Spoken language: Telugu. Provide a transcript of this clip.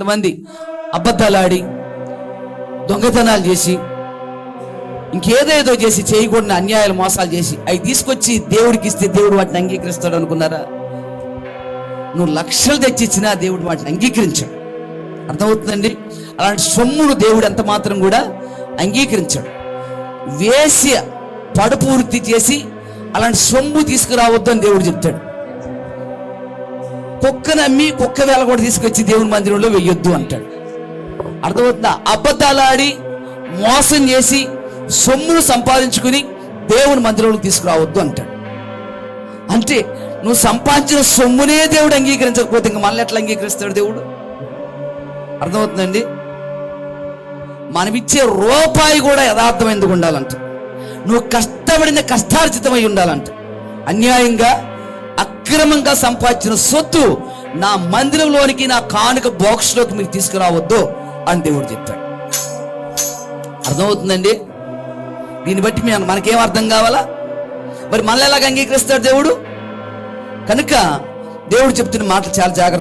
కొంతమంది అబద్ధాలాడి, దొంగతనాలు చేసి, ఇంకేదేదో చేసి, చేయకూడని అన్యాయాలు, మోసాలు చేసి అవి తీసుకొచ్చి దేవుడికి ఇస్తే దేవుడు వాటిని అంగీకరిస్తాడు అనుకున్నారా? నువ్వు లక్షలు తెచ్చిచ్చినా దేవుడు వాటిని అంగీకరించాడు. అర్థమవుతుందండి? అలాంటి సొమ్మును దేవుడు ఎంత మాత్రం కూడా అంగీకరించాడు. వేశ్య పడుపూర్తి చేసి అలాంటి సొమ్ము తీసుకురావద్దు అని దేవుడు చెప్తాడు. కుక్కను అమ్మి కుక్క వేళ కూడా తీసుకొచ్చి దేవుని మందిరంలో వెయ్యొద్దు అంటాడు. అర్థమవుతుందా? అబద్ధాలాడి మోసం చేసి సొమ్మును సంపాదించుకుని దేవుని మందిరంలోకి తీసుకురావద్దు అంటాడు. అంటే నువ్వు సంపాదించిన సొమ్మునే దేవుడు అంగీకరించకపోతే ఇంక మనల్ని ఎట్లా అంగీకరిస్తాడు దేవుడు? అర్థమవుతుందండి? మనమిచ్చే రూపాయి కూడా యథార్థమైందుకు ఉండాలంట. నువ్వు కష్టపడిన కష్టార్జితమై ఉండాలంట. అన్యాయంగా అక్రమంగా సంపాదించిన సొత్తు నా మందిరంలోనికి, నా కానుక బాక్స్లోకి మీరు తీసుకురావద్దు అని దేవుడు చెప్పాడు. అర్థమవుతుందండి? దీన్ని బట్టి మనకేం అర్థం కావాలా? మరి మనల్ని ఎలాగ అంగీకరిస్తాడు దేవుడు? కనుక దేవుడు చెప్తున్న మాటలు చాలా జాగ్రత్త.